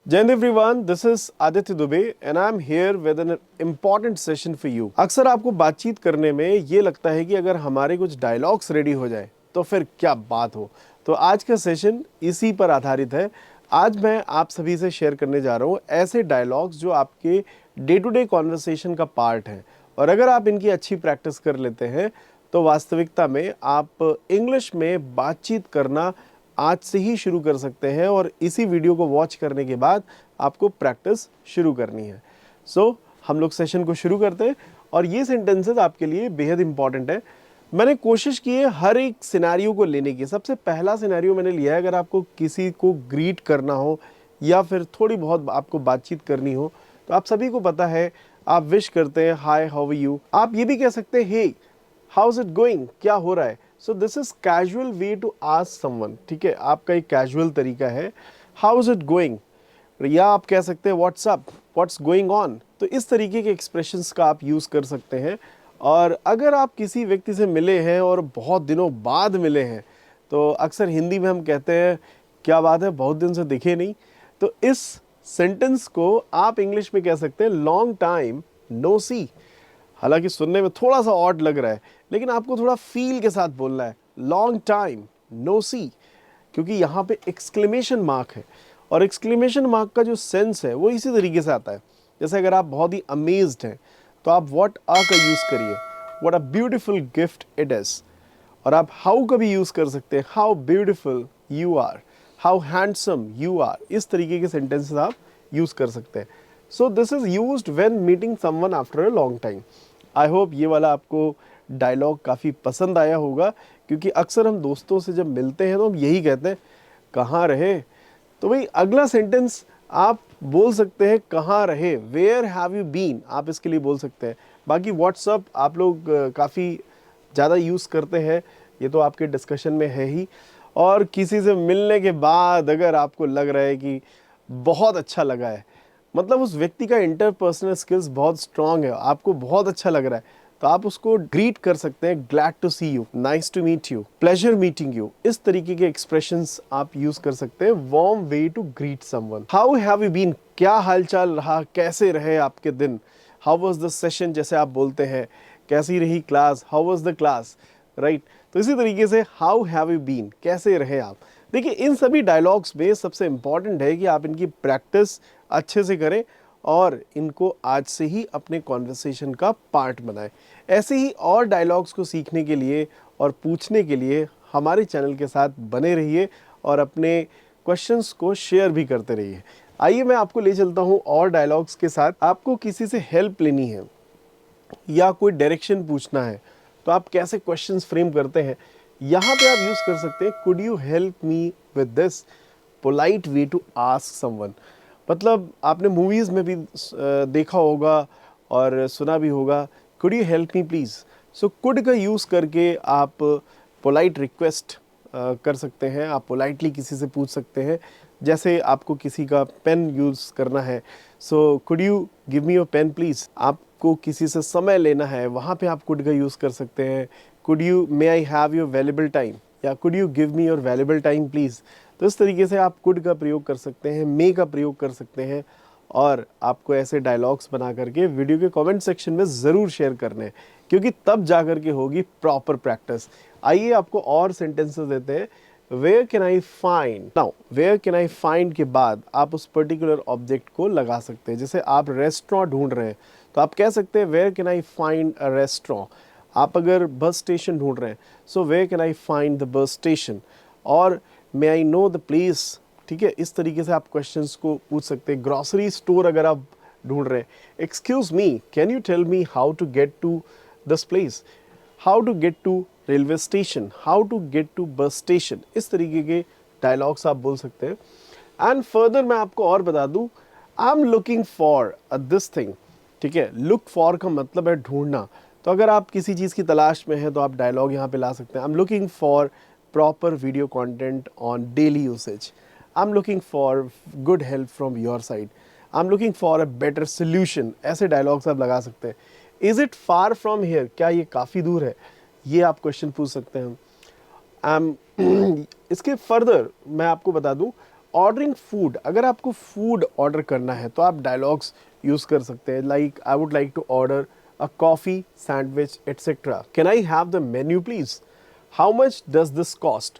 Jai Hind everyone, this is Aditya Dubey and I am here with an important session for you. अक्सर आपको बातचीत करने में ये लगता है कि अगर हमारे कुछ डायलॉग्स रेडी हो जाए तो फिर क्या बात हो। तो आज का सेशन इसी पर आधारित है। आज मैं आप सभी से शेयर करने जा रहा हूँ ऐसे डायलॉग्स जो आपके डे टू डे कॉन्वर्सेशन का पार्ट है, और अगर आप इनकी अच्छी प्रैक्टिस कर लेते हैं तो वास्तविकता में आप इंग्लिश में बातचीत करना आज से ही शुरू कर सकते हैं, और इसी वीडियो को वॉच करने के बाद आपको प्रैक्टिस शुरू करनी है। सो हम लोग सेशन को शुरू करते हैं, और ये सेंटेंसेस आपके लिए बेहद इंपॉर्टेंट है। मैंने कोशिश की है हर एक सिनेरियो को लेने की। सबसे पहला सिनेरियो मैंने लिया है, अगर आपको किसी को ग्रीट करना हो या फिर थोड़ी बहुत आपको बातचीत करनी हो, तो आप सभी को पता है आप विश करते हैं हाय हाउ आर यू। आप ये भी कह सकते हैं hey how is it going, क्या हो रहा है। So this is casual way to ask someone, ठीक है, आपका एक कैजुअल तरीका है हाउ इज इट गोइंग। या आप कह सकते हैं what's up, what's going on. तो इस तरीके के एक्सप्रेशंस का आप यूज़ कर सकते हैं। और अगर आप किसी व्यक्ति से मिले हैं और बहुत दिनों बाद मिले हैं, तो अक्सर हिंदी में हम कहते हैं क्या बात है बहुत दिन से दिखे नहीं। तो इस सेंटेंस को आप इंग्लिश में कह सकते हैं लॉन्ग टाइम नो सी। हालांकि सुनने में थोड़ा सा ऑड लग रहा है, लेकिन आपको थोड़ा फील के साथ बोलना है लॉन्ग टाइम नो सी, क्योंकि यहाँ पे एक्सक्लेमेशन मार्क है, और एक्सक्लेमेशन मार्क का जो सेंस है वो इसी तरीके से आता है। जैसे अगर आप बहुत ही अमेज्ड हैं तो आप व्हाट आ का यूज़ करिए, what a beautiful gift it is. और आप हाउ का भी यूज़ कर सकते हैं, how beautiful you are, how handsome you are. इस तरीके के सेंटेंसेस आप यूज़ कर सकते हैं। So this is used when meeting someone after a long time. I hope ये वाला आपको डायलॉग काफ़ी पसंद आया होगा, क्योंकि अक्सर हम दोस्तों से जब मिलते हैं तो हम यही कहते हैं कहाँ रहे। तो भाई अगला सेंटेंस आप बोल सकते हैं कहाँ रहे, वेयर हैव यू बीन, आप इसके लिए बोल सकते हैं। बाकी व्हाट्सअप आप लोग काफ़ी ज़्यादा यूज़ करते हैं, ये तो आपके डिस्कशन में है ही। और किसी से मिलने के बाद अगर आपको लग रहा है कि बहुत अच्छा लगा है, मतलब उस व्यक्ति का इंटरपर्सनल स्किल्स बहुत स्ट्रांग है, आपको बहुत अच्छा लग रहा है, तो आप उसको ग्रीट कर सकते हैं glad to see you, nice to meet you, pleasure meeting you. इस तरीके के एक्सप्रेशंस आप यूज कर सकते हैं warm way to greet someone. How have you been, क्या हालचाल रहा, कैसे रहे आपके दिन। हाउ वाज द सेशन, जैसे आप बोलते हैं कैसी रही class, how was the class, right. तो इसी तरीके से हाउ हैव यू बीन, कैसे रहे आप। देखिए इन सभी डायलॉग्स में सबसे इंपॉर्टेंट है कि आप इनकी प्रैक्टिस अच्छे से करें और इनको आज से ही अपने कॉन्वर्सेशन का पार्ट बनाएं। ऐसे ही और डायलॉग्स को सीखने के लिए और पूछने के लिए हमारे चैनल के साथ बने रहिए और अपने क्वेश्चंस को शेयर भी करते रहिए। आइए मैं आपको ले चलता हूं और डायलॉग्स के साथ। आपको किसी से हेल्प लेनी है या कोई डायरेक्शन पूछना है, तो आप कैसे क्वेश्चंस फ्रेम करते हैं, यहाँ पे आप यूज़ कर सकते हैं could you help me with this, polite way to ask someone. मतलब आपने मूवीज़ में भी देखा होगा और सुना भी होगा could you help me please. So could का यूज़ करके आप पोलाइट रिक्वेस्ट कर सकते हैं, आप पोलाइटली किसी से पूछ सकते हैं। जैसे आपको किसी का पेन यूज़ करना है, so could you give me your pen please. आपको किसी से समय लेना है, वहाँ पे आप कुड का यूज़ कर सकते हैं, could you may I have your valuable time, या could you give me your valuable time please. तो इस तरीके से आप कुड का प्रयोग कर सकते हैं, मे का प्रयोग कर सकते हैं, और आपको ऐसे डायलॉग्स बना करके वीडियो के कमेंट सेक्शन में ज़रूर शेयर करने हैं, क्योंकि तब जा कर के होगी प्रॉपर प्रैक्टिस। आइए आपको और सेंटेंसेस देते हैं। Where can I find, now where can I find के बाद आप उस पर्टिकुलर ऑब्जेक्ट को लगा सकते हैं। जैसे आप रेस्टोरेंट ढूंढ रहे हैं तो आप कह सकते हैं where can I find a restaurant. आप अगर बस स्टेशन ढूंढ रहे हैं, so where can I find the bus station, और may I know the place. ठीक है, इस तरीके से आप क्वेश्चंस को पूछ सकते हैं। ग्रॉसरी स्टोर अगर आप ढूंढ रहे हैं, excuse me can you tell me how to get to this place, how to get to railway station, how to get to bus station. इस तरीके के डायलॉग्स आप बोल सकते हैं। एंड फर्दर मैं आपको और बता दूं, I am looking for this thing. ठीक है, लुक फॉर का मतलब है ढूंढना। तो अगर आप किसी चीज़ की तलाश में हैं तो आप डायलॉग यहाँ पे ला सकते हैं। I am looking for proper video content on daily usage, I am looking for good help from your side, I am looking for a better solution. ऐसे डायलॉग्स आप लगा सकते हैं। Is it far from here, क्या ये काफ़ी दूर है, ये आप क्वेश्चन पूछ सकते हैं। इसके फर्दर मैं आपको बता दूं, ऑर्डरिंग फूड, अगर आपको फूड ऑर्डर करना है तो आप डायलॉग्स यूज़ कर सकते हैं, like I would like to order a coffee, sandwich etcetera, can I have the menu please, how much does this cost.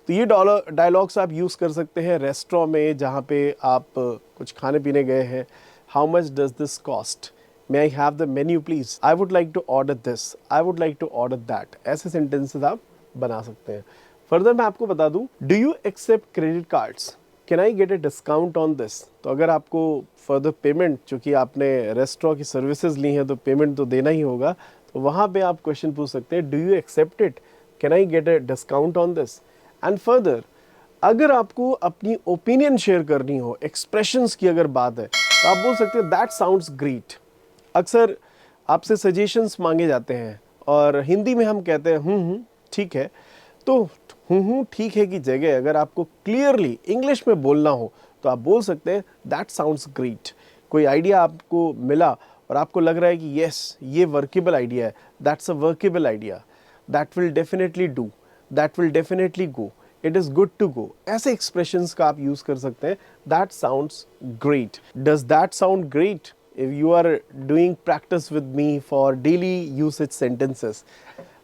तो ये डायलॉग्स आप यूज़ कर सकते हैं रेस्टोरेंट में जहाँ पे आप कुछ खाने पीने गए हैं। How much does this cost, may I have the menu please, I would like to order this, I would like to order that. ऐसे सेंटेंसेस आप बना सकते हैं। फर्दर मैं आपको बता दूं, do you accept credit cards, can I get a discount on this. तो अगर आपको फर्दर पेमेंट, चूँकि आपने रेस्टोरेंट की सर्विसेज ली हैं तो पेमेंट तो देना ही होगा, तो वहाँ पे आप क्वेश्चन पूछ सकते हैं, do you accept it, can I get a discount on this. And further अगर आपको अपनी ओपिनियन शेयर करनी हो, एक्सप्रेशंस की अगर बात है, तो आप बोल सकते हैं दैट साउंड्स ग्रेट। अक्सर आपसे सजेशंस मांगे जाते हैं और हिंदी में हम कहते हैं ठीक है। तो ठीक है की जगह अगर आपको क्लियरली इंग्लिश में बोलना हो तो आप बोल सकते हैं दैट साउंड्स ग्रेट। कोई आइडिया आपको मिला और आपको लग रहा है कि यस ये वर्केबल आइडिया है, that's a workable idea, that will definitely do, that will definitely go, it is good to go, ऐसे एक्सप्रेशंस का आप यूज़ कर सकते हैं। That sounds great, does that sound great if you are doing practice with me for daily usage sentences.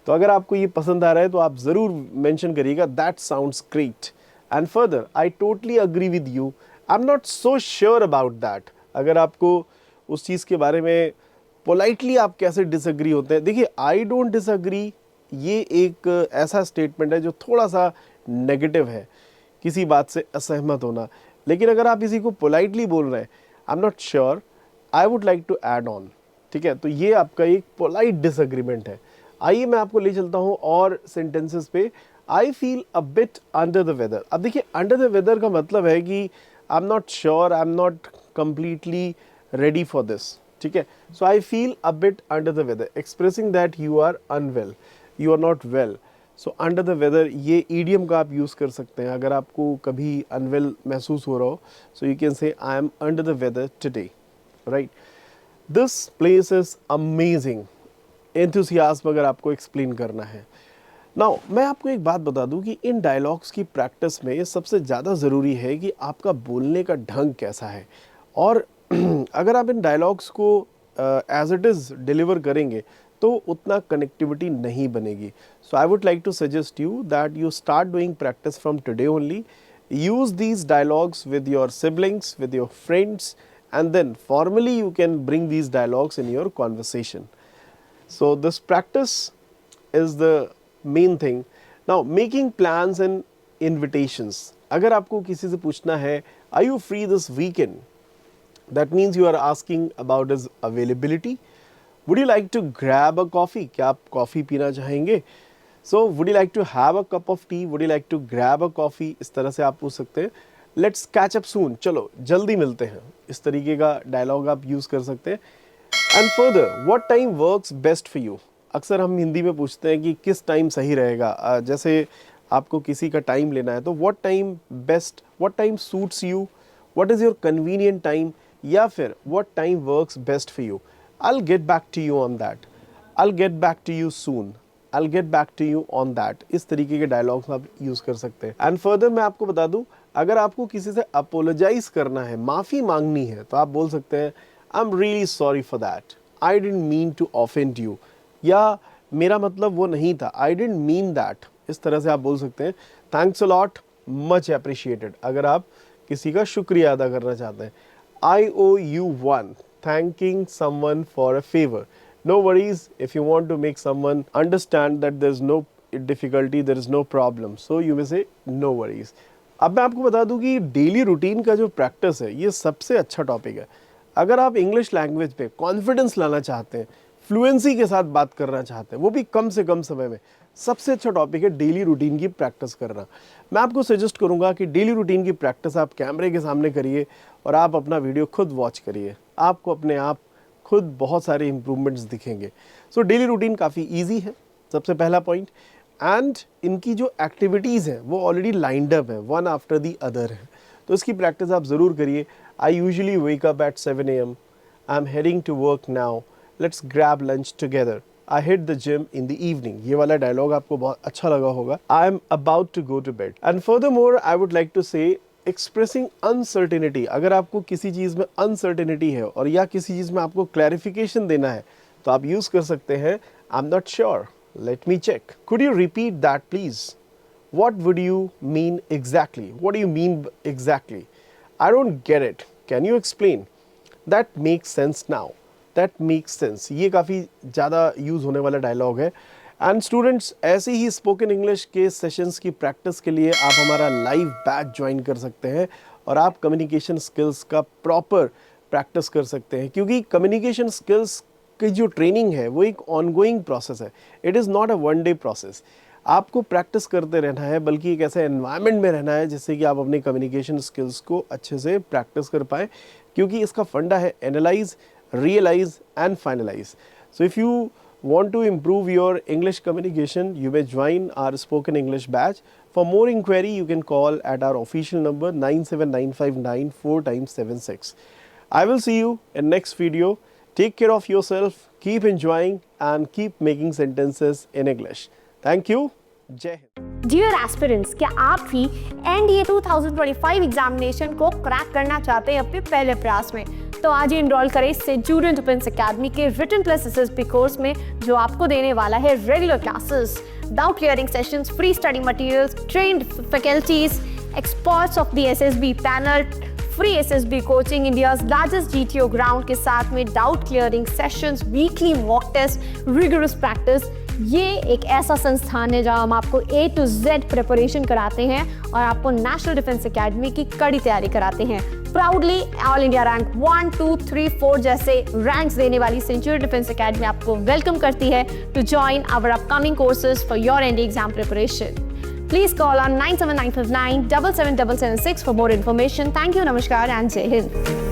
तो अगर आपको ये पसंद आ रहा है तो आप ज़रूर मेंशन करिएगा that sounds great. And further I totally agree with you, I am not so sure about that. अगर आपको उस चीज़ के बारे में पोलाइटली आप कैसे डिसएग्री होते हैं, देखिए आई डोंट डिसएग्री ये एक ऐसा स्टेटमेंट है जो थोड़ा सा नेगेटिव है, किसी बात से असहमत होना। लेकिन अगर आप इसी को पोलाइटली बोल रहे हैं, I am not sure, I would like to add on, ठीक है, तो ये आपका एक पोलाइट डिसएग्रीमेंट है। आइए मैं आपको ले चलता हूँ और सेंटेंसेस पे। I feel a bit under the weather. अब देखिए अंडर द वेदर का मतलब है कि I am not sure, I am not completely ready for this, ठीक है। So I feel a bit under the weather, expressing that you are unwell, you are not well. So under the weather ये idiom का आप use कर सकते हैं अगर आपको कभी अनवेल महसूस हो रहा हो। सो you can say I am under the weather today, right. This place is amazing, enthusiasm अगर आपको एक्सप्लेन करना है। नाउ मैं आपको एक बात बता दूं कि इन डायलॉग्स की प्रैक्टिस में सबसे ज़्यादा ज़रूरी है कि आपका बोलने का ढंग कैसा है। और अगर आप इन डायलॉग्स को एज इट इज़ डिलीवर करेंगे तो उतना कनेक्टिविटी नहीं बनेगी। So I would like to suggest you that you start doing practice from today only. Use these dialogues with your siblings, with your friends, and then formally you can bring these dialogues in your conversation. So this practice is the main thing. Now making plans and invitations. अगर आपको किसी से पूछना है are you free this weekend, that means you are asking about his availability. Would you like to grab a coffee? क्या आप coffee पीना चाहेंगे? So would you like to have a cup of tea? Would you like to grab a coffee? इस तरह से आप पूछ सकते हैं। लेट्स कैच अप सून, चलो जल्दी मिलते हैं, इस तरीके का डायलॉग आप यूज़ कर सकते हैं। And further what time works best for you. अक्सर हम हिंदी में पूछते हैं कि किस टाइम सही रहेगा, जैसे आपको किसी का टाइम लेना है तो what time best, what time suits you, what is your convenient time, या फिर what time works best for you. I will get back to you on that, I will get back to you soon, I will get back to you on that. इस तरीके के dialogues आप use कर सकते हैं। And further मैं आपको बता दूं, अगर आपको किसी से अपोलोजाइज करना है, माफ़ी मांगनी है, तो आप बोल सकते हैं I am really sorry for that, I didn't mean to offend you, या मेरा मतलब वो नहीं था, आई डिडंट मीन दैट। इस तरह से आप बोल सकते हैं। Thanks a lot, much appreciated, अगर आप किसी का शुक्रिया अदा करना चाहते हैं। I owe you one, thanking someone for a favor. No worries, if you want to make someone understand that there's no difficulty, there is no problem, so you may say no worries. अब मैं आपको बता दूं कि daily routine का जो practice है ये सबसे अच्छा टॉपिक है। अगर आप इंग्लिश लैंग्वेज पे कॉन्फिडेंस लाना चाहते हैं, फ्लुएंसी के साथ बात करना चाहते हैं, वो भी कम से कम समय में, सबसे अच्छा टॉपिक है डेली रूटीन की प्रैक्टिस करना। मैं आपको सजेस्ट करूंगा कि डेली रूटीन की प्रैक्टिस आप कैमरे के सामने करिए और आप अपना वीडियो खुद वॉच करिए, आपको अपने आप खुद बहुत सारे इम्प्रूवमेंट्स दिखेंगे। सो डेली रूटीन काफ़ी ईजी है, सबसे पहला पॉइंट। एंड इनकी जो एक्टिविटीज़ हैं वो ऑलरेडी लाइंड अप है, वन आफ्टर दी अदर है, तो इसकी प्रैक्टिस आप ज़रूर करिए। I usually wake up at 7 AM, I am heading to work now, let's grab lunch together, I hit the gym in the evening. ये वाला dialogue आपको बहुत अच्छा लगा होगा। I am about to go to bed. And further more I would like to say expressing uncertainty, अगर आपको किसी चीज़ में अनसर्टेनिटी है और या किसी चीज़ में आपको क्लैरिफिकेशन देना है तो आप यूज़ कर सकते हैं I am not sure, let me check, could you repeat that please, what would you mean exactly, what do you mean exactly, I don't get it, can you explain, that makes sense now, that makes sense। ये काफ़ी ज़्यादा use होने वाला dialogue है। And students, ऐसे ही spoken English के sessions की practice के लिए आप हमारा लाइव बैच ज्वाइन कर सकते हैं और आप कम्युनिकेशन स्किल्स का प्रॉपर प्रैक्टिस कर सकते हैं, क्योंकि कम्युनिकेशन स्किल्स की जो ट्रेनिंग है वो एक ऑनगोइंग प्रोसेस है, it is not a one day process. आपको प्रैक्टिस करते रहना है, बल्कि एक ऐसे एनवायरनमेंट में रहना है जिससे कि आप अपने कम्युनिकेशन स्किल्स को अच्छे से प्रैक्टिस कर पाएँ, क्योंकि इसका फंडा है analyse, realise and finalise. So if you want to improve your English communication, you may join our spoken English batch. For more inquiry, you can call at our official number 97959 I will see you in next video. Take care of yourself, keep enjoying and keep making sentences in English. Thank you. Jai Hind. Dear aspirants, क्या आप भी NDA 2025 examination को crack करना चाहते हैं अपने पहले प्रयास में? तो आज ही इनरोल करें स्टूडेंट डिफेंस एकेडमी के रिटन प्लस SSB कोर्स में, जो आपको देने वाला है regular classes, doubt clearing sessions, free study materials, trained faculties, experts of the SSB panel, free SSB coaching, India's largest GTO ground के साथ में doubt clearing sessions, weekly mock test, rigorous practice. ये एक ऐसा संस्थान है जहां हम आपको A to Z प्रिपरेशन कराते हैं और आपको नेशनल डिफेंस एकेडमी की कड़ी तैयारी कराते हैं। प्राउडली ऑल इंडिया रैंक 1, 2, 3, 4 जैसे रैंक्स देने वाली सेंचुरी डिफेंस एकेडमी आपको वेलकम करती है to join our upcoming courses for your NDA exam preparation. Please call on 97959 77776 for more information. Thank you, Namaskar and Jai Hind.